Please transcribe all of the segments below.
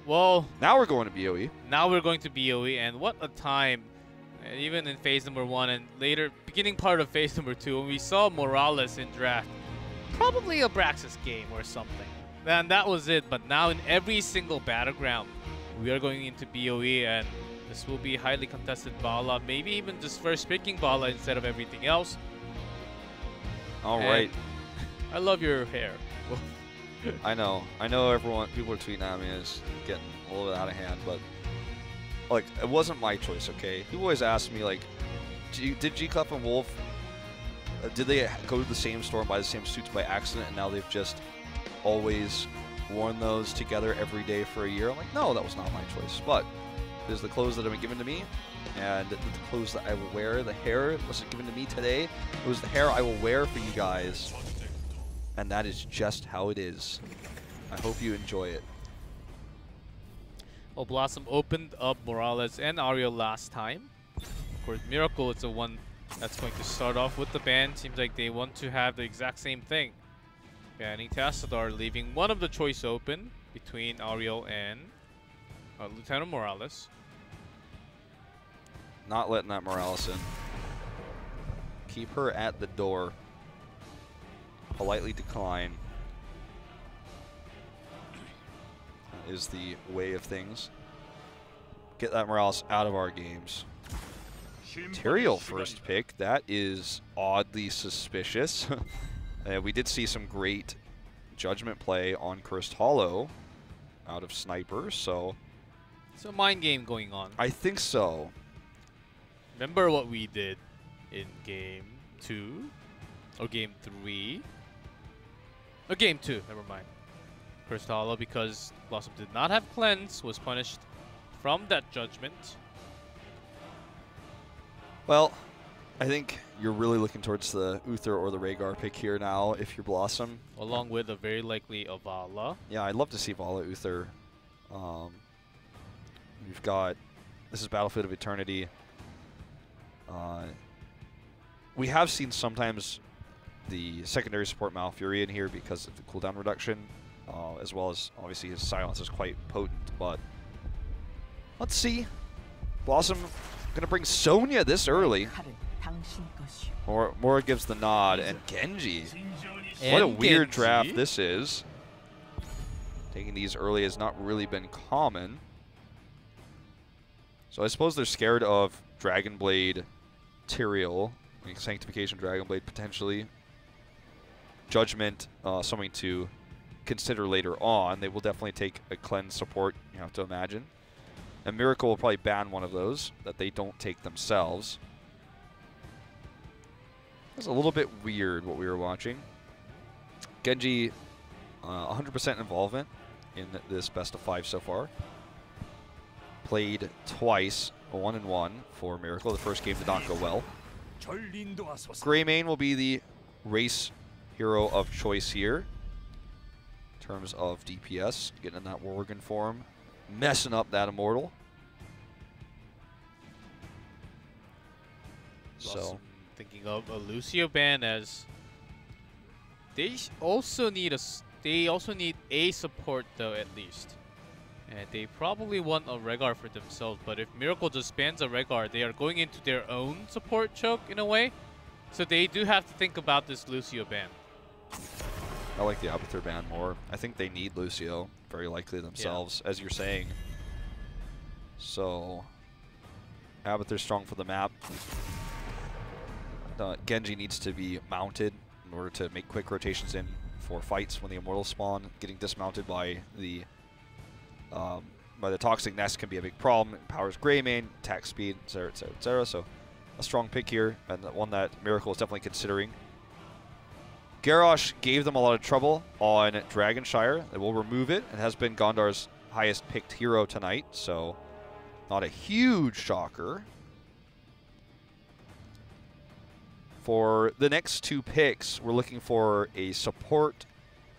Well, now we're going to BOE. Now we're going to BOE, and what a time. And even in phase number 1 and later, beginning part of phase number 2, when we saw Morales in draft, probably a Braxis game or something. And that was it, but now in every single battleground, we are going into BOE, and this will be highly contested Vala, maybe even just first picking Vala instead of everything else. All right. I love your hair. I know everyone, people are tweeting at me, it's getting a little bit out of hand, but like, it wasn't my choice, okay? People always ask me, like, did G-Clef and Wolf, did they go to the same store and buy the same suits by accident, and now they've just always worn those together every day for a year? I'm like, no, that was not my choice, but it is the clothes that have been given to me, and the clothes that I will wear. The hair wasn't given to me today. It was the hair I will wear for you guys, and that is just how it is. I hope you enjoy it. Well, BlossoM opened up Morales and Ariel last time. Of course, Miracle is the one that's going to start off with the ban. Seems like they want to have the exact same thing. Banning Tassadar, leaving one of the choice open between Ariel and Lieutenant Morales. Not letting that Morales in. Keep her at the door. Politely decline. That is the way of things. Get that Morales out of our games. Tyrael first pick. That is oddly suspicious. We did see some great judgment play on Cursed Hollow out of Sniper, so... It's a mind game going on. I think so. Remember what we did in Game 2? Or Game 3? Or Game 2, never mind. Cursed Hollow, because BlossoM did not have Cleanse, was punished from that judgment. Well, I think you're really looking towards the Uther or the Rhaegar pick here now if you're BlossoM. Along with a very likely Vala. Yeah, I'd love to see Vala Uther. We've got, this is Battlefield of Eternity. We have seen sometimes the secondary support Malfurion here because of the cooldown reduction, as well as obviously his silence is quite potent, but let's see. BlossoM gonna bring Sonya this early. Mora gives the nod, and Genji. What a weird draft this is. Taking these early has not really been common. So I suppose they're scared of Dragonblade, Tyrael, Sanctification Dragonblade potentially. Judgment, something to consider later on. They will definitely take a cleanse support, you have to imagine. And Miracle will probably ban one of those that they don't take themselves. It's a little bit weird what we were watching. Genji, 100% involvement in this best of 5 so far. Played twice, a 1-1 for Miracle. The first game did not go well. Greymane will be the race hero of choice here in terms of DPS. Getting in that Worgen form, messing up that Immortal. So, thinking of a Lucio ban, as they also need a support though, at least. And they probably want a Rhaegar for themselves, but if Miracle just bans a Rhaegar, they are going into their own support choke in a way. So they do have to think about this Lucio ban. I like the Abathur ban more. I think they need Lucio, very likely themselves, as you're saying. So, Abathur's strong for the map. Genji needs to be mounted in order to make quick rotations in for fights when the Immortals spawn. Getting dismounted by the Toxic Nest can be a big problem. It empowers Greymane, attack speed, etc., etc., etc. So, a strong pick here, and one that Miracle is definitely considering. Garrosh gave them a lot of trouble on Dragonshire. They will remove it. It has been Gondar's highest picked hero tonight, so not a huge shocker. For the next two picks, we're looking for a support,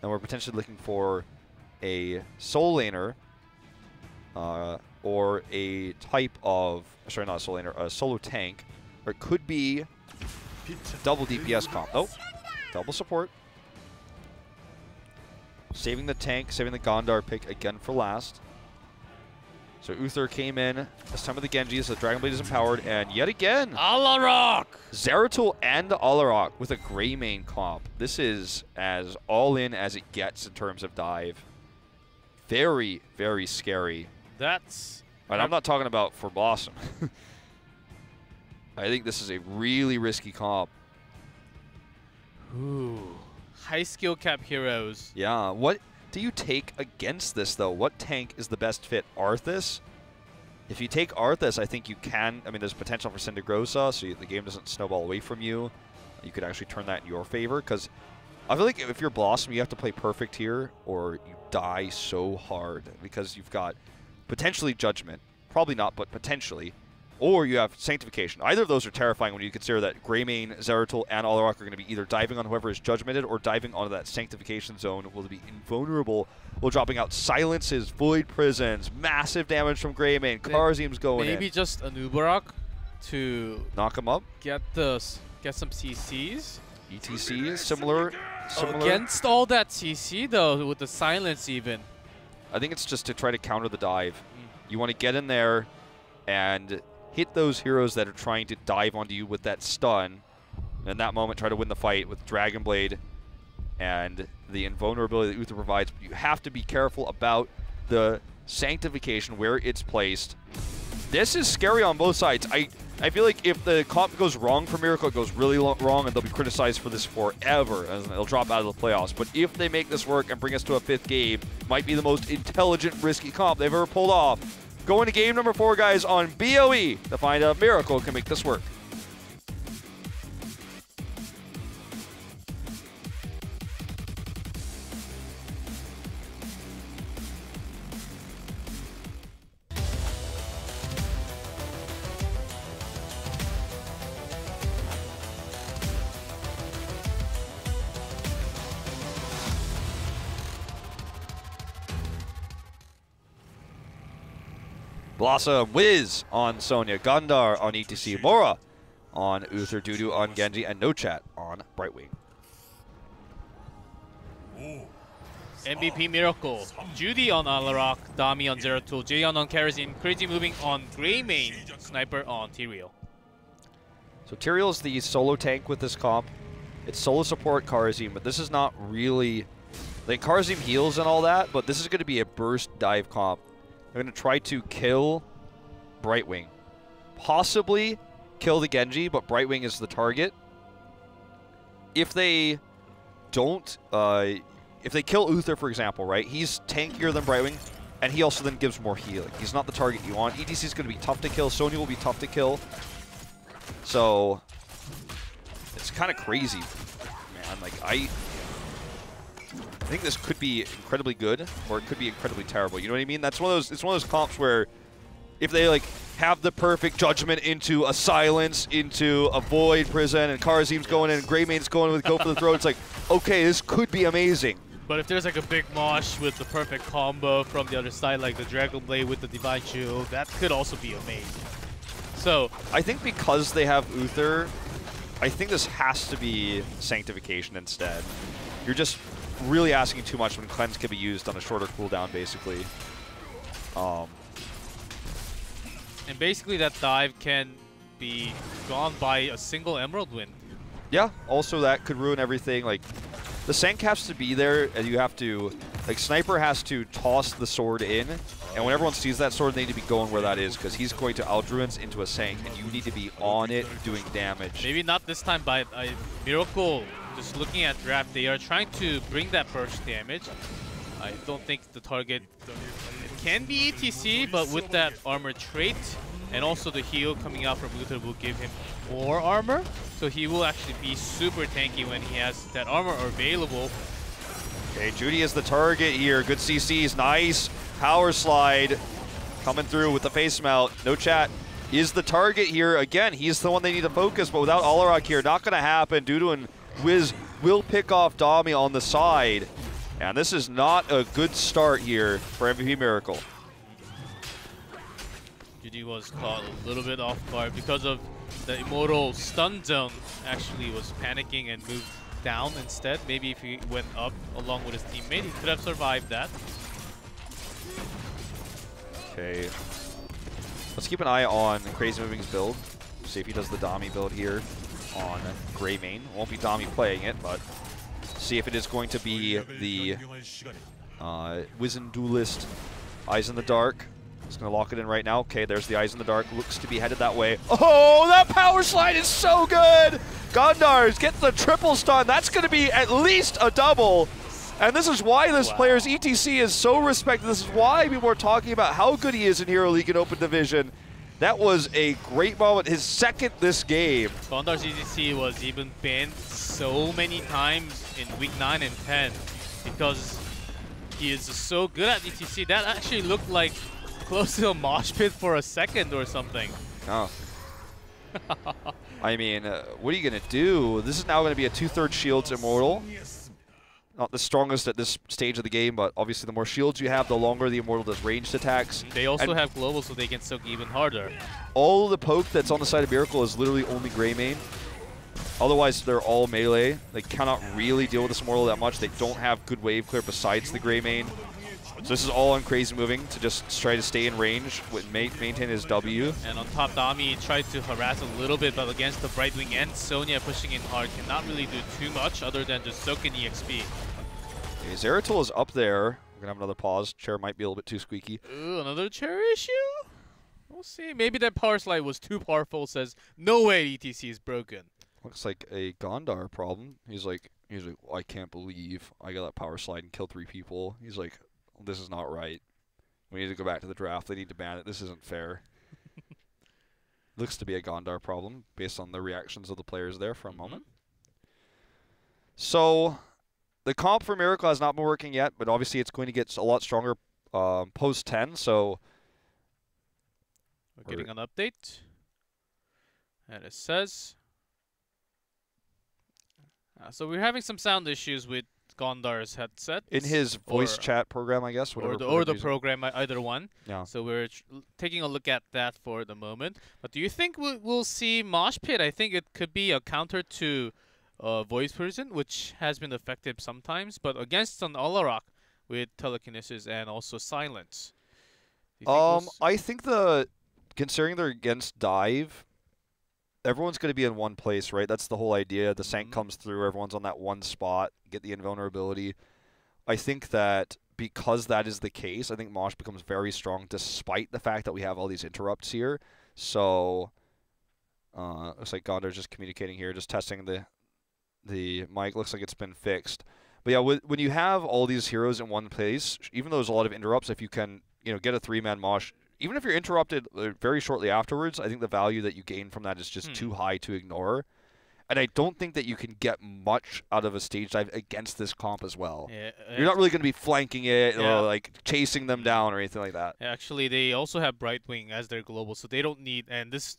and we're potentially looking for a soul laner, or a type of, sorry, not a soul laner, a solo tank, or it could be double DPS comp. Oh, double support. Saving the tank, saving the Gondar pick again for last. So Uther came in. This time with the Genji, so Dragon Blade is empowered. And yet again, Alarak! Zeratul and Alarak with a Greymane comp. This is as all-in as it gets in terms of dive. Very, very scary. That's... And I'm not talking about for BlossoM. I think this is a really risky comp. Ooh. High skill cap heroes. Yeah, what do you take against this, though? What tank is the best fit? Arthas? If you take Arthas, I think you can. I mean, there's potential for Syndegrosa, so the game doesn't snowball away from you. You could actually turn that in your favor, because I feel like if you're BlossoM, you have to play perfect here, or you die so hard, because you've got potentially Judgment. Probably not, but potentially. Or you have Sanctification. Either of those are terrifying when you consider that Greymane, Zeratul, and Alarak are going to be either diving on whoever is Judgmented or diving onto that Sanctification zone. Will be invulnerable while dropping out Silences, Void Prisons, massive damage from Greymane. Karzim's going in. Maybe just an Ubarak to knock him up. Get some CCs. ETC is similar. Against all that CC though, with the silence even. I think it's just to try to counter the dive. You want to get in there and hit those heroes that are trying to dive onto you with that stun. And in that moment, try to win the fight with Dragon Blade and the invulnerability that Uther provides. But you have to be careful about the Sanctification, where it's placed. This is scary on both sides. I feel like if the comp goes wrong for Miracle, it goes really wrong, and they'll be criticized for this forever, and they'll drop out of the playoffs. But if they make this work and bring us to a 5th game, might be the most intelligent, risky comp they've ever pulled off. Going to game number 4, guys, on BOE to find out if Miracle can make this work. BlossoM, Wiz on Sonya, Gundar on ETC, Mora on Uther, Dudu on Genji, and No Chat on Brightwing. MVP Miracle, Judy on Alarak, Dami on Zeratul, Jaehyun on Karazin, Crazy moving on Greymane, Sniper on Tyrael. So Tyrael's the solo tank with this comp. It's solo support Karazin, but this is not really... Like, Karazin heals and all that, but this is going to be a burst dive comp. They're going to try to kill Brightwing. Possibly kill the Genji, but Brightwing is the target. If they don't... if they kill Uther, for example, right? He's tankier than Brightwing, and he also then gives more healing. He's not the target you want. ETC is going to be tough to kill. Sonya will be tough to kill. So, it's kind of crazy, man. Like, I think this could be incredibly good, or it could be incredibly terrible. You know what I mean? That's one of those. It's one of those comps where, if they like have the perfect Judgment into a Silence, into a Void Prison, and Karzim's going in, and Greymane's going with Go for the Throat, it's like, okay, this could be amazing. But if there's like a big mosh with the perfect combo from the other side, like the Dragon Blade with the Divine Shield, that could also be amazing. So I think because they have Uther, I think this has to be Sanctification instead. You're just really asking too much when Cleanse can be used on a shorter cooldown, basically. And basically that dive can be gone by a single Emerald win. Yeah, also that could ruin everything. Like, the Sank has to be there, and you have to, like, Sniper has to toss the sword in, and when everyone sees that sword, they need to be going where that is, because he's going to Aldruins into a Sank, and you need to be on it doing damage. Maybe not this time, but Miracle, just looking at draft, they are trying to bring that burst damage. I don't think the target, it can be ETC, but with that armor trait, and also the heal coming out from Uther will give him more armor. So he will actually be super tanky when he has that armor available. Okay, Judy is the target here. Good CCs, nice power slide coming through with the face mount. No Chat is the target here. Again, he's the one they need to focus, but without Alarak here, not going to happen. Dudu and Wiz will pick off Dami on the side. And this is not a good start here for MVP Miracle. Judy was caught a little bit off guard because of the Immortal stun zone. Actually was panicking and moved down instead. Maybe if he went up along with his teammate, he could have survived that. Okay. Let's keep an eye on Crazy Moving's build. See if he does the Dami build here on Gray Main. Won't be Dami playing it, but see if it is going to be the Wizen Duelist Eyes in the Dark. He's going to lock it in right now. Okay, there's the Eyes in the Dark. Looks to be headed that way. Oh, that power slide is so good! Gondars gets the triple stun. That's going to be at least a double. And this is why this player's ETC is so respected. This is why people are talking about how good he is in Hero League and Open Division. That was a great moment. His second this game. Gondar's ETC was even banned so many times in Week 9 and 10 because he is so good at ETC. That actually looked like close to a mosh pit for a second or something. Oh. I mean, what are you going to do? This is now going to be a 2/3 Shields Immortal. Not the strongest at this stage of the game, but obviously the more shields you have, the longer the Immortal does ranged attacks. They also have global, so they can soak even harder. All the poke that's on the side of Miracle is literally only Gray Main. Otherwise, they're all melee. They cannot really deal with this Immortal that much. They don't have good wave clear besides the Gray Main. So this is all on Crazy Moving to just try to stay in range, maintain his W. And on top, Dami tried to harass a little bit, but against the Brightwing and Sonya pushing in hard, cannot really do too much other than just soak in EXP. Okay, Zeratul is up there. We're going to have another pause. Chair might be a little bit too squeaky. Ooh, another chair issue? We'll see. Maybe that power slide was too powerful, says, no way ETC is broken. Looks like a Gondar problem. He's like, I can't believe I got that power slide and killed 3 people. He's like, this is not right. We need to go back to the draft. They need to ban it. This isn't fair. Looks to be a Gondar problem based on the reactions of the players there for a moment. So the comp for Miracle has not been working yet, but obviously it's going to get a lot stronger post 10. So we're getting an update. And it says, so we're having some sound issues with Gondar's headset. In his voice chat program, I guess. Or the program, either one. Yeah. So we're taking a look at that for the moment. But do you think we'll see Mosh Pit? I think it could be a counter to Voice Person, which has been effective sometimes. But against an Olarak with Telekinesis and also Silence. I think considering they're against Dive, everyone's going to be in one place, right? That's the whole idea. The Sank comes through, everyone's on that one spot, get the invulnerability. I think that because that is the case, I think Mosh becomes very strong despite the fact that we have all these interrupts here. So, looks like Gondar's just communicating here, just testing the mic. Looks like it's been fixed. But yeah, when you have all these heroes in one place, even though there's a lot of interrupts, if you can, get a 3-man Mosh, even if you're interrupted very shortly afterwards, I think the value that you gain from that is just too high to ignore. And I don't think that you can get much out of a stage dive against this comp as well. Yeah, you're not really going to be flanking it or like chasing them down or anything like that. Actually, they also have Brightwing as their global, so they don't need. And it's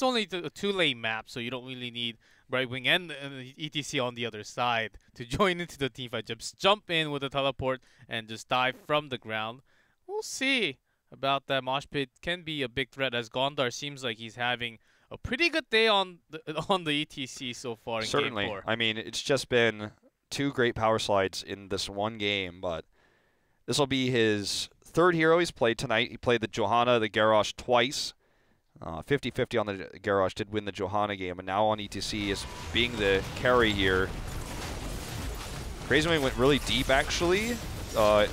only a 2-lane map, so you don't really need Brightwing and ETC on the other side to join into the teamfight. Just jump in with a teleport and just dive from the ground. We'll see about that. Mosh Pit can be a big threat as Gondar seems like he's having a pretty good day on the ETC so far in Certainly. Game 4. I mean, it's just been 2 great power slides in this one game, but this will be his 3rd hero he's played tonight. He played the Johanna, the Garrosh twice. 50-50 on the Garrosh, did win the Johanna game, and now on ETC is being the carry here. Crazy Wing went really deep, actually,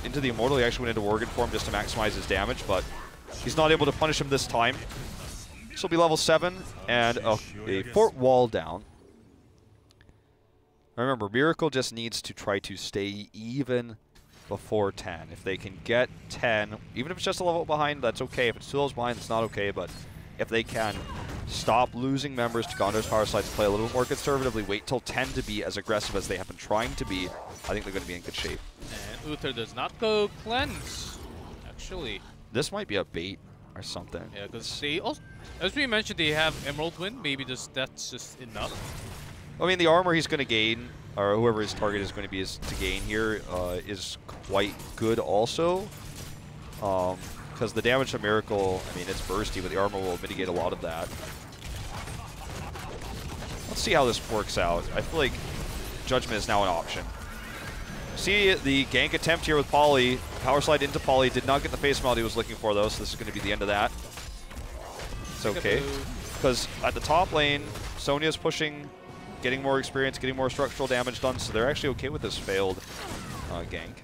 into the Immortal. He actually went into Worgen form just to maximize his damage, but he's not able to punish him this time. This will be level 7 and a fort wall down. Remember, Miracle just needs to try to stay even before 10. If they can get 10, even if it's just a level behind, that's okay. If it's 2 levels behind, it's not okay. But if they can stop losing members to Gondar's power slides, play a little bit more conservatively, wait till 10 to be as aggressive as they have been trying to be, I think they're going to be in good shape. And Uther does not go cleanse, actually. This might be a bait or something. Yeah, because they also, as we mentioned, they have Emerald Wind. Maybe that's just enough. I mean, the armor he's going to gain, or whoever his target is going to be to gain here, is quite good also. Because the damage to Miracle, I mean, it's bursty, but the armor will mitigate a lot of that. Let's see how this works out. I feel like Judgment is now an option. See the gank attempt here with Polly. Power slide into Poly. Did not get the face melt he was looking for, though, so this is going to be the end of that. It's okay. Because at the top lane, Sonya's pushing, getting more experience, getting more structural damage done, so they're actually okay with this failed gank.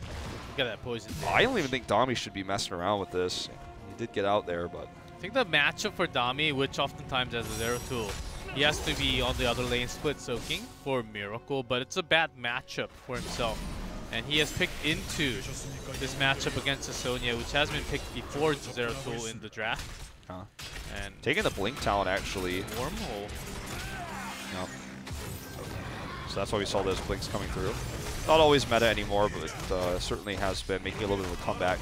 Look at that poison. I don't even think Dami should be messing around with this. He did get out there, but... I think the matchup for Dami, which oftentimes has a zero tool, he has to be on the other lane split soaking for Miracle, but it's a bad matchup for himself. And he has picked into this matchup against Sonya, which has been picked before zero tool in the draft. And taking the Blink talent, actually. Wormhole. Yep. So that's why we saw those Blinks coming through. Not always meta anymore, but certainly has been making a little bit of a comeback.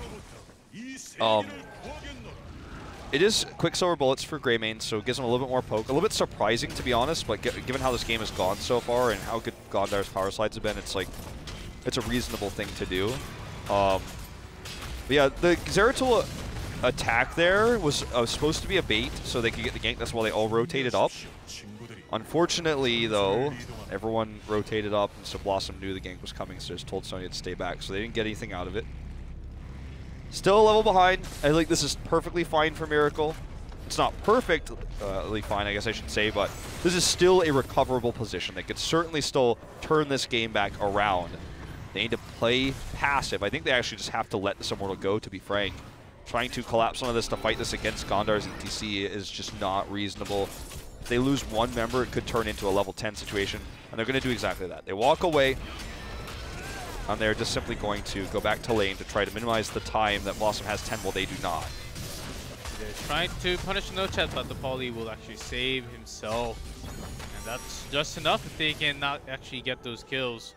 It is Quicksilver bullets for Greymane, so it gives him a little bit more poke. A little bit surprising, to be honest, but given how this game has gone so far and how good Gondar's power slides have been, it's like, it's a reasonable thing to do. But yeah, the Zeratul attack there was supposed to be a bait so they could get the gank. That's why they all rotated up. Unfortunately, though, everyone rotated up, and so BlossoM knew the gank was coming, so just told Sonya to stay back. So they didn't get anything out of it. Still a level behind. I think this is perfectly fine for Miracle. It's not perfectly fine, I guess I should say, but this is still a recoverable position. They could certainly still turn this game back around. They need to play passive. I think they actually just have to let this Immortal go, to be frank. Trying to collapse some of this to fight this against Gondar's ETC is just not reasonable. If they lose one member, it could turn into a level 10 situation, and they're going to do exactly that. They walk away, and they're just simply going to go back to lane to try to minimize the time that BlossoM has 10 while they do not. They're trying to punish No Chat, but the Poly will actually save himself. And that's just enough if they can not actually get those kills.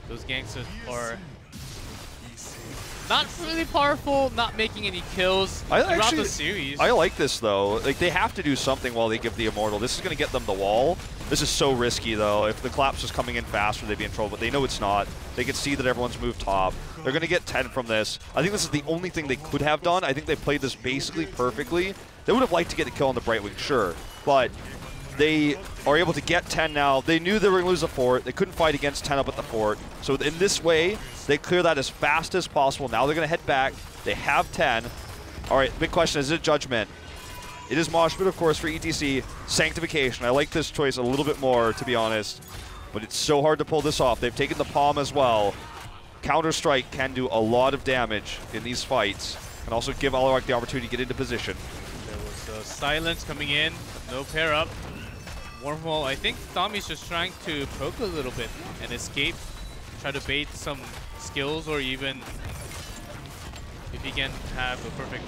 Those ganks are not really powerful, not making any kills throughout the series. I like this, though. Like, they have to do something while they give the Immortal. This is going to get them the wall. This is so risky, though. If the collapse was coming in faster, they'd be in trouble, but they know it's not. They can see that everyone's moved top. They're going to get 10 from this. I think this is the only thing they could have done. I think they played this basically perfectly. They would have liked to get a kill on the Brightwing, sure, but they are able to get 10 now. They knew they were going to lose the fort. They couldn't fight against 10 up at the fort. So in this way, they clear that as fast as possible. Now they're going to head back. They have 10. All right, big question, is it Judgment? It is Moshpit, of course, for ETC. Sanctification. I like this choice a little bit more, to be honest. But it's so hard to pull this off. They've taken the Palm as well. Counter-Strike can do a lot of damage in these fights. And also give Alarak the opportunity to get into position. There was silence coming in. No pair up. Wormhole, I think Tommy's just trying to poke a little bit and escape. Try to bait some skills, or even if he can have a perfect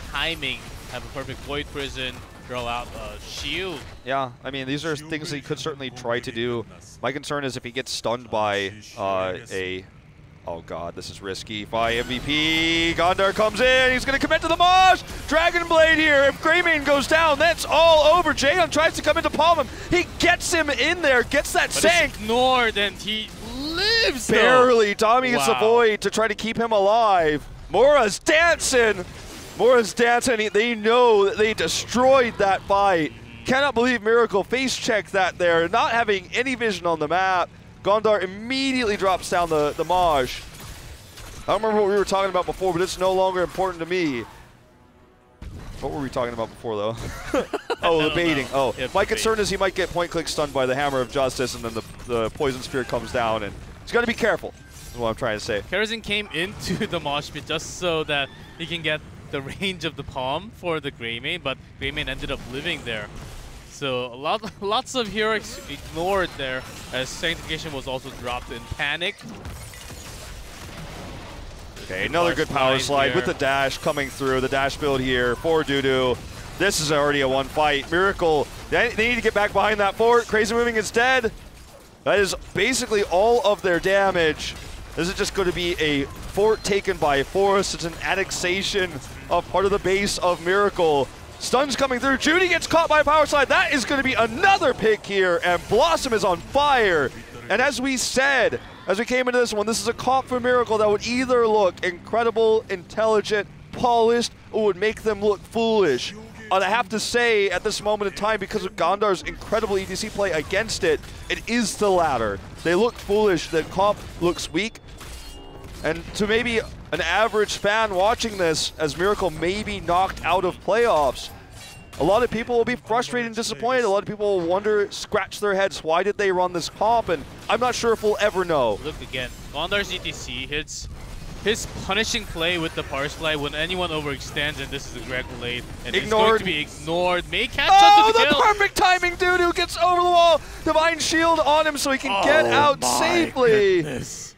timing, have a perfect Void Prison, throw out a shield. Yeah, I mean, these are things that he could certainly try to do. My concern is if he gets stunned by oh god, this is risky. By MVP, Gondar comes in, he's going to commit to the Mosh! Dragon Blade here, if Greymane goes down, that's all over. Jaehyun tries to come in to palm him. He gets him in there, gets that sank. It's ignored, and he lives barely. Tommy gets a Void to try to keep him alive. Mora's dancing. Mora's dancing. They know that they destroyed that fight. Cannot believe Miracle face checked that there, not having any vision on the map. Gondar immediately drops down the Maj. I don't remember what we were talking about before, but it's no longer important to me. What were we talking about before, though? Oh, the baiting. Oh, yeah, my concern is he might get point-click stunned by the Hammer of Justice, and then the Poison Spear comes down, and he's got to be careful, is what I'm trying to say. Karazin came into the mosh pit just so that he can get the range of the palm for the Greymane, but Greymane ended up living there. So lots of heroics ignored there, as Sanctification was also dropped in panic. Okay, another good power slide with the dash coming through. The dash build here for Dudu. This is already a one fight. Miracle, they need to get back behind that fort. Crazy Moving is dead. That is basically all of their damage. This is just going to be a fort taken by force. It's an annexation of part of the base of Miracle. Stuns coming through. Judy gets caught by a power slide. That is going to be another pick here, and BlossoM is on fire. And as we said, as we came into this one, this is a comp for Miracle that would either look incredible, intelligent, polished, or would make them look foolish. And I have to say, at this moment in time, because of Gondar's incredible EDC play against it, it is the latter. They look foolish. The comp looks weak. And to maybe an average fan watching this, as Miracle may be knocked out of playoffs, a lot of people will be frustrated and disappointed. A lot of people will wonder, scratch their heads, why did they run this comp? And I'm not sure if we'll ever know. Look again, Gondar's ETC hits his punishing play with the power slide when anyone overextends, and this is a direct late, and it's going to be ignored. May catch up to the kill. Perfect timing, Dudu gets over the wall. Divine Shield on him so he can get out safely. Goodness.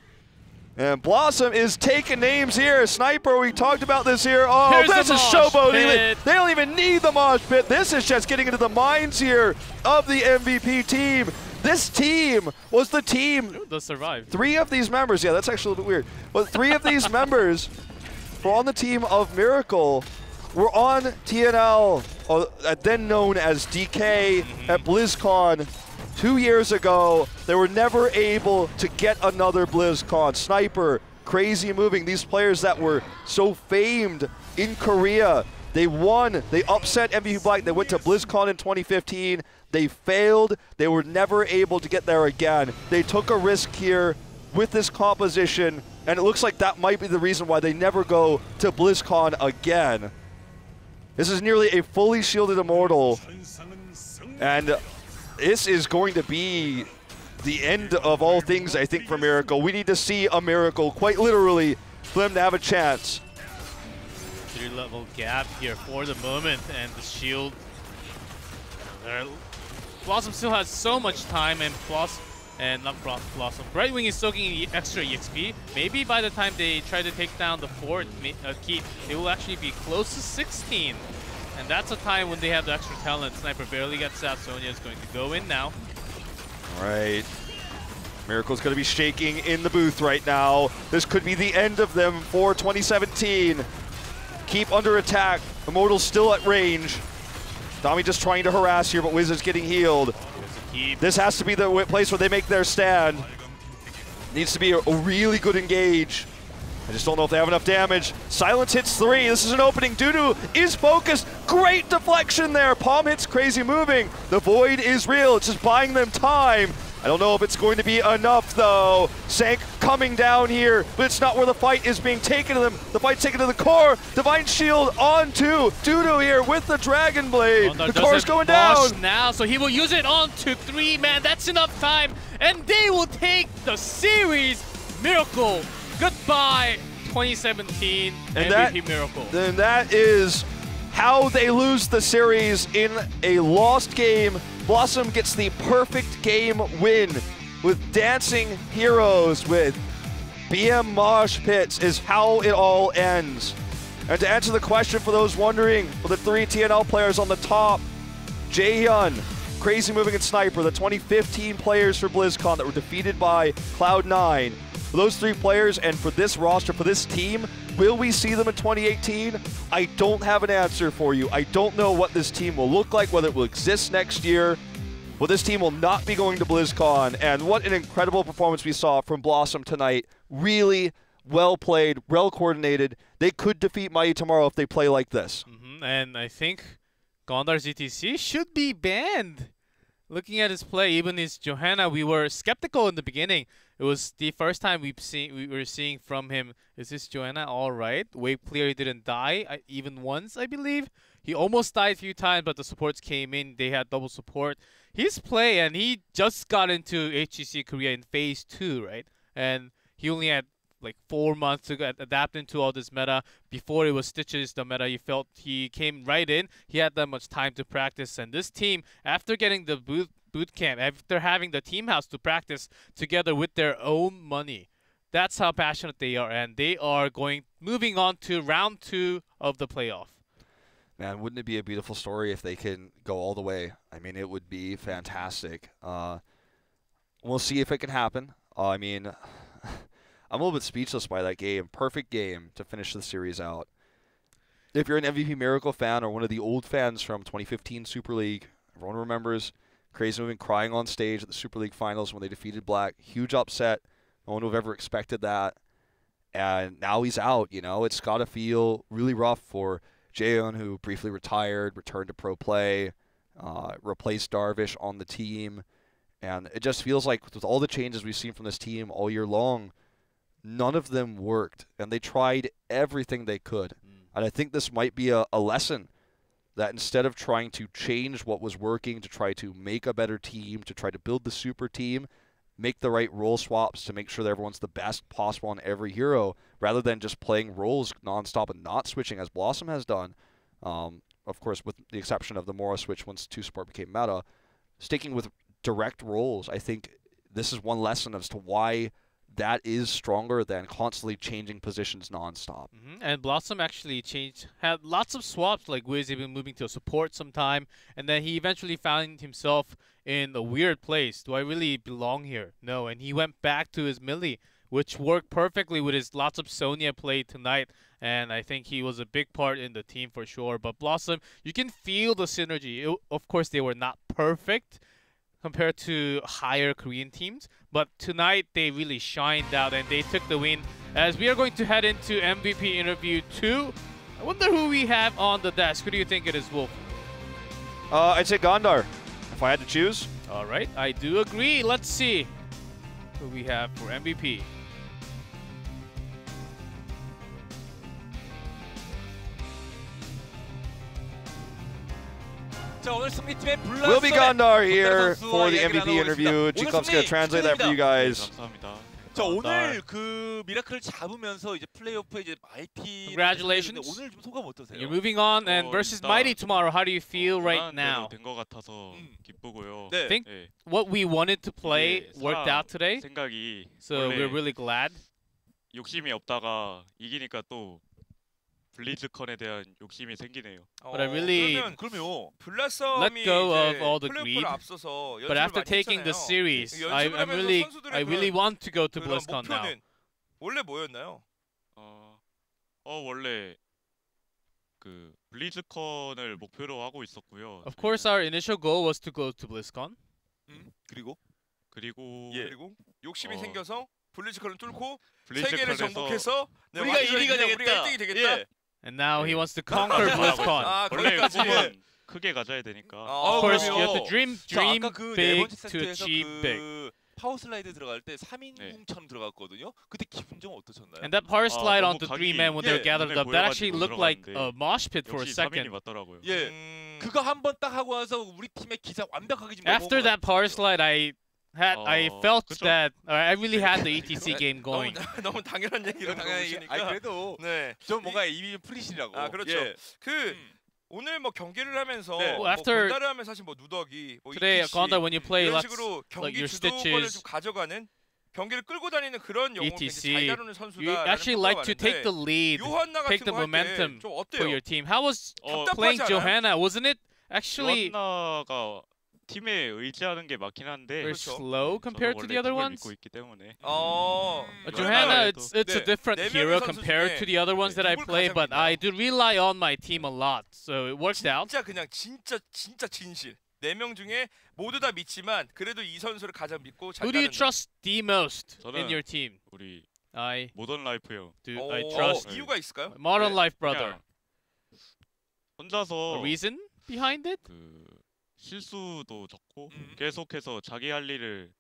And BlossoM is taking names here. Sniper, we talked about this here. Oh, Here's this is showboating. They don't even need the mosh pit. This is just getting into the minds here of the MVP team. This team was the team. They survived. 3 of these members, yeah, that's actually a little bit weird. But 3 of these members were on the team of Miracle, were on TNL, then known as DK at BlizzCon 2 years ago. They were never able to get another BlizzCon. Sniper, Crazy Moving, these players that were so famed in Korea. They won, they upset MVP Black, they went to BlizzCon in 2015. They failed, they were never able to get there again. They took a risk here with this composition, and it looks like that might be the reason why they never go to BlizzCon again. This is nearly a fully shielded Immortal, and this is going to be the end of all things, I think, for Miracle. We need to see a miracle, quite literally, for them to have a chance. 3-level gap here for the moment, and the shield. BlossoM still has so much time, and BlossoM. Brightwing is soaking extra EXP. Maybe by the time they try to take down the 4th keep, they will actually be close to 16. And that's a time when they have the extra talent. Sniper barely gets out. Sonya is going to go in now. All right. Miracle's going to be shaking in the booth right now. This could be the end of them for 2017. Keep under attack. Immortal's still at range. Dami just trying to harass here, but Wizard's getting healed. This has to be the place where they make their stand. Needs to be a really good engage. I just don't know if they have enough damage. Silence hits 3. This is an opening. Dudu is focused. Great deflection there. Palm hits Crazy Moving. The Void is real. It's just buying them time. I don't know if it's going to be enough, though. Sank coming down here, but it's not where the fight is being taken to them. The fight's taken to the core. Divine Shield onto Dudu here with the Dragon Blade. The core's going down. Now, so he will use it onto 3, man. That's enough time, and they will take the series. Miracle, goodbye 2017 MVP Miracle. Then that is how they lose the series in a lost game. BlossoM gets the perfect game win with Dancing Heroes, with BM Mosh Pits is how it all ends. And to answer the question for those wondering, for the 3 TNL players on the top, Jaehyun, Crazy Moving, and Sniper, the 2015 players for BlizzCon that were defeated by Cloud9. For those 3 players and for this roster, for this team, will we see them in 2018? I don't have an answer for you. I don't know what this team will look like, whether it will exist next year. Well, this team will not be going to BlizzCon, and what an incredible performance we saw from BlossoM tonight. Really well played, well coordinated. They could defeat Mighty tomorrow if they play like this. And I think Gondar's ETC should be banned. Looking at his play, even his Johanna, we were skeptical in the beginning. It was the first time we were seeing from him, is this Johanna all right? Wave clear, he didn't die, even once, I believe. He almost died a few times, but the supports came in. They had double support. His play, and he just got into HGC Korea in Phase 2, right? And he only had like 4 months to adapt into all this meta. Before it was Stitches, the meta, he felt he came right in. He had that much time to practice. And this team, after getting the boot camp, after having the team house to practice together with their own money, that's how passionate they are. And they are moving on to round 2 of the playoff. Man, wouldn't it be a beautiful story if they can go all the way? I mean, it would be fantastic. We'll see if it can happen. I mean, I'm a little bit speechless by that game. Perfect game to finish the series out. If you're an MVP Miracle fan or one of the old fans from 2015 Super League, everyone remembers Crazy Moving crying on stage at the Super League Finals when they defeated Black. Huge upset. No one would have ever expected that. And now he's out, you know. It's got to feel really rough for Jaehyun, who briefly retired, returned to pro play, replaced Darvish on the team. And it just feels like with all the changes we've seen from this team all year long, none of them worked. And they tried everything they could. And I think this might be a lesson that instead of trying to change what was working, to try to make a better team, to try to build the super team, make the right role swaps to make sure that everyone's the best possible on every hero, rather than just playing roles nonstop and not switching as BlossoM has done. Of course, with the exception of the Mora switch once 2-support became meta, sticking with direct roles, I think this is one lesson as to why that is stronger than constantly changing positions nonstop. And BlossoM actually had lots of swaps, like Wiz even moving to a support sometime, and then he eventually found himself in a weird place. Do I really belong here? No, and he went back to his melee, which worked perfectly with his lots of Sonya play tonight, and I think he was a big part in the team for sure. But BlossoM, you can feel the synergy. Of course, they were not perfect compared to higher Korean teams, but tonight they really shined out and they took the win. As we are going to head into MVP interview 2, I wonder who we have on the desk. Who do you think it is, Wolf? I'd say Gondar, if I had to choose. All right, I do agree. Let's see who we have for MVP. Will be Gondar here for the MVP interview. G-Club's going to translate that for you guys. 자, 오늘 그 미라클을 잡으면서 이제 플레이오프에 이제 마이티 Congratulations. 오늘 좀 소감 어떠세요? You're moving on and versus Mighty tomorrow. How do you feel right now? 된것 같아서 기쁘고요. 네. I think what we wanted to play 이게 worked out today, 생각이 so 원래 we're really glad. 욕심이 없다가 이기니까 또 블리즈컨에 대한 욕심이 생기네요. But I really 그러면 let 블라썸이 go 이제 of all the greed. 플레이오프를 앞서서 But 연습을 after 많이 taking the 했잖아요. series, I 연습을 하면서 really 선수들의 want to go to 그런 BlizzCon now. 목표는 원래 뭐였나요? 원래 그 블리즈컨을 목표로 하고 있었고요. Of course, our initial goal was to go to BlizzCon. 그리고 그리고 욕심이 생겨서 블리즈컨을 뚫고 블리즈컨에서 세계를 정복해서 우리가 1위가 되겠다. 우리가 1등이 되겠다. 예. And now he wants to conquer BlizzCon. 아, 원래 거기까지. 꿈은 크게 가져야 되니까. Of course, you have to dream 자, 아까 그 네 big 번째 to 세트에서 achieve big. 그 파워 슬라이드 들어갈 때 3인궁처럼 들어갔거든요. 그때 기분 좀 어떠셨나요? And that power slide 너무 onto 각이 3 men when they're 예, gathered 눈에 up, that actually 보여가지고 looked like a 들어갔는데 mosh pit for a 역시 3인이 second. 맞더라고요. 예. 그거 한 번 딱 하고 와서 우리 팀의 기사 완벽하게 지금 After 넘어온 것 that power 같아요. slide, I felt 그쵸? that I really had the ETC game 너무, going. 너무 당연한 얘기를 당연히 물어보시니까. 그래도 네. 좀 뭔가 이미 풀리시라고. 아 그렇죠. 예. 그 오늘 뭐 경기를 하면서 네. 뭐 After- 건달을 하면 사실 뭐 누더기, 뭐 Today, ETC Gondar, when you play 이런 lots 식으로 like 경기 your 주도권을 stitches, 좀 가져가는 경기를 끌고 다니는 그런 영웅을 굉장히 ETC, 잘 다루는 you 선수다라는 actually like to take the 평가가 lead, 많은데 요한나 take 같은 the 거 할 momentum 때 좀 for 어때요? your team. How was 답답하지 playing 않아요? Johanna? Wasn't it actually 요한나가 팀에 의지하는 게 맞긴 한데 very 그렇죠. slow compared to the other ones? 믿고 있기 때문에. Johanna, 그래도- it's a 네, different 네 hero 명의 선수 compared 중에 to the other ones that I 누굴 play, 가장 but 믿나요? I do rely on my team a lot, so it worked out. 진짜 그냥 진짜 진실. 4명 중에 모두 다 믿지만 그래도 이 선수를 가장 믿고 잘 Who do you 따르는. trust the most in 저는 your team? 우리 I 모던 라이프 형 trust 이유가 있을까요? Modern 네, Life Brother. 그냥 혼자서 A reason behind it? 그 실수도 적고 음. 계속해서 자기 할 일을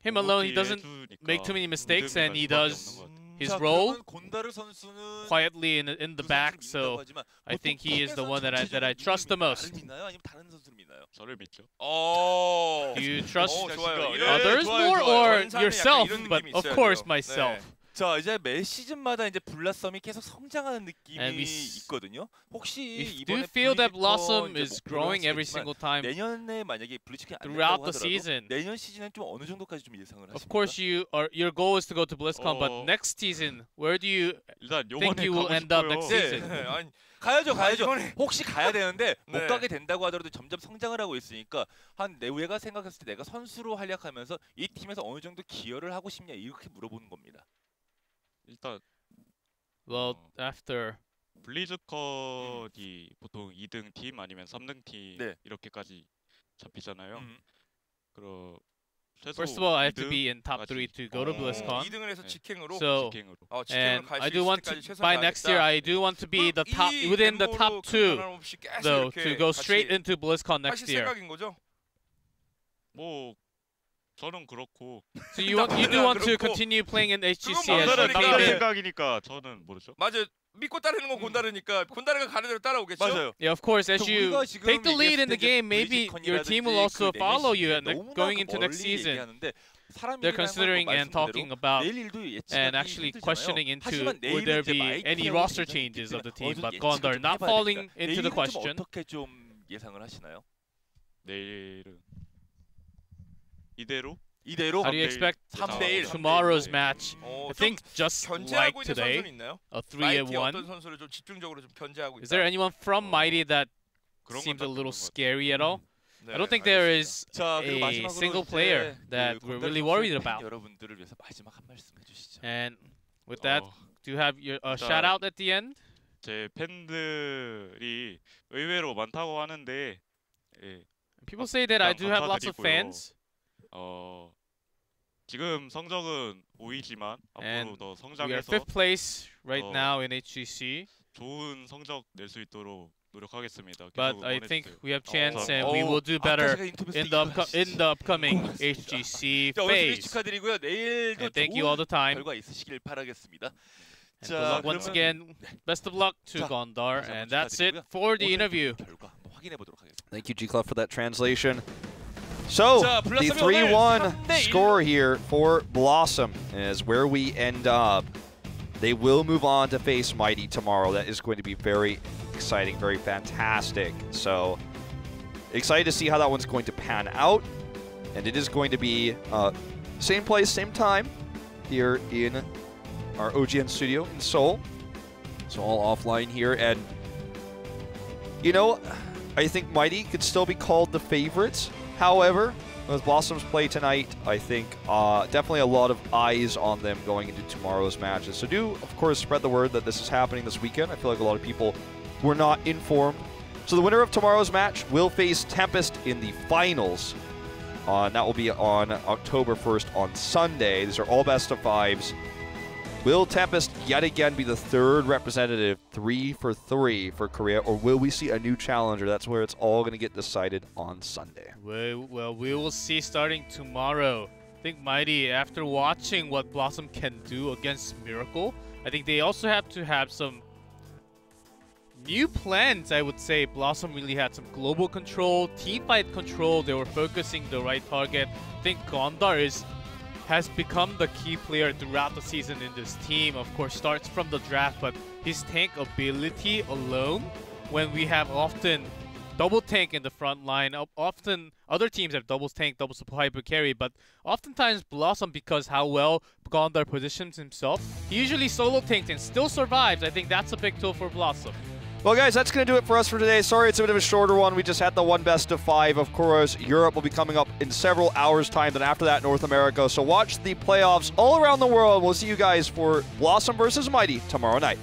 Him alone, he doesn't 해주니까 make too many mistakes, 믿음이 and he 갈 수밖에 does 없는 것 같아요. his 자, role 그러면 곤다르 선수는 quietly in the 그 back, 선수를 so 믿는다고 하지만 I 보통 think he is the 팀에서 one that I 전체적으로 trust the 누구를 most. 믿나요? 아니면 다른 선수를 믿나요? 저를 믿죠. Do you trust 좋아요. 예, others 좋아요, more 좋아요. or 전사는 약간 yourself? 이런 But 느낌이 of 있어야 course, 돼요. myself. 자, 이제 매 시즌마다 이제 블라썸이 계속 성장하는 느낌이 And we 있거든요. 혹시 We do 이번에 feel that 블리즈컨 BlossoM 이제 is 목표로 growing every 하시겠지만 single time. 내년에 만약에 블리즈컨이 안 throughout 된다고 the 하더라도 season. 내년 시즌은 좀 어느 정도까지 좀 예상을 하십니까? Of course, your goal is to go to BlizzCon, but 어. next season, where do you 일단 think 요번에 you will 가고 end up 싶고요. next 네. season? 아니 가야죠. 이번에- 혹시 가야 되는데 못 네. 가게 된다고 하더라도 점점 성장을 하고 있으니까 한 내가 생각했을 때 내가 선수로 활약하면서 이 팀에서 어느 정도 기여를 하고 싶냐 이렇게 물어보는 겁니다. 일단 Well, after 블리즈컨이 보통 2등 팀 아니면 3등 팀 네. 이렇게까지 잡히잖아요. 음. 그럼 First of all, I have to 2등 be in top 3 to go to BlizzCon. 2등을 해서 네. 직행으로. So, 직행으로. 직행을 and 갈 I 수 do 있을 want to, 때까지 최선을 by next year, 다하겠다. I do want to be the top, 이 within the top 멤버로 2, 변함없이 계속 though, 이렇게 to go 같이 straight into BlizzCon 하실 next year. 생각인 거죠? 뭐 저는 그렇고 So you do want to 그렇고. continue playing in HGC 그건 as 맞아요. you 남다른 그러니까 came 남다른 in? 생각이니까 저는 모르죠. 맞아요. 믿고 따르는 건 곤다르니까 곤다르가 가는 대로 따라오겠죠? 맞아요. Yeah, of course, as 저 you 우리가 지금 take the lead in the 얘기했을 때 game, maybe your team will also follow you and going into next season. They're considering and talking about and actually questioning into would there be any roster changes of the team, but Gondar not falling into the question. 어떻게 좀 예상을 하시나요? 내일은 이대로 이대로 How do you expect 3대1 tomorrow's match? I 좀 think just like 견제하고 있는 today, 선수는 있나요? a 마이티 어떤 3-1. 선수를 좀 집중적으로 좀 견제하고 있다. Is there anyone from Mighty that 그런 seems 건 a little 딱 scary at all? 네, I don't think there 알겠습니다. is 자, 그리고 a 마지막으로 single 이제 player 그 that we're 곤다르 really 선수의 worried 팬 about. 여러분들을 위해서 마지막 한 말씀 해주시죠. And with that, do you have your 일단 shout out at the end? 제 팬들이 의외로 많다고 하는데 예, People say that I do have lots of 감사드리고요. fans, 지금 성적은 5위지만 And 앞으로 더 we are 성장해서 5th place right 어, now in HGC, 좋은 성적 낼 수 있도록 노력하겠습니다. but 계속 I think 응원해주세요. we have chance and 어, we will do 아까 better 제가 인터뷰했을 in 때 in the upcoming HGC 자, 오늘 phase. 축하드리고요. 내일도 And thank you all 좋은 the time. 결과 있으시길 바라겠습니다. And good luck once again. Best of luck to 자, Gondar, 다시 and 한번 that's it 축하드리고요. for the 오늘 interview. 결과 한번 확인해 보도록 하겠습니다. Thank you, G Club, for that translation. So, 자, the 블라썸이 3-1 오늘 3대1 score here for BlossoM is where we end up. They will move on to face Mighty tomorrow. That is going to be very exciting, very fantastic. So, excited to see how that one's going to pan out. And it is going to be same place, same time here in our OGN studio in Seoul. So all offline here. And, you know, I think Mighty could still be called the favorites. However, with BlossoM's play tonight, I think definitely a lot of eyes on them going into tomorrow's matches. So do, of course, spread the word that this is happening this weekend. I feel like a lot of people were not informed. So the winner of tomorrow's match will face Tempest in the finals. That will be on October 1st on Sunday. These are all best of 5s. Will Tempest yet again be the third representative, 3 for 3 for Korea, or will we see a new challenger? That's where it's all going to get decided on Sunday. Well, we will see starting tomorrow. I think Mighty, after watching what BlossoM can do against Miracle, I think they also have to have some new plans, I would say. BlossoM really had some global control, team fight control. They were focusing the right target. I think Gondar has become the key player throughout the season in this team. Of course, starts from the draft, but his tank ability alone, when we have often double tank in the front line, often other teams have double tank, double supply hyper carry, but oftentimes BlossoM, because how well Gondar positions himself, he usually solo tanks and still survives. I think that's a big tool for BlossoM. Well, guys, that's going to do it for us for today. Sorry it's a bit of a shorter one. We just had the one best of 5. Of course, Europe will be coming up in several hours' time. Then after that, North America. So watch the playoffs all around the world. We'll see you guys for BlossoM versus Mighty tomorrow night.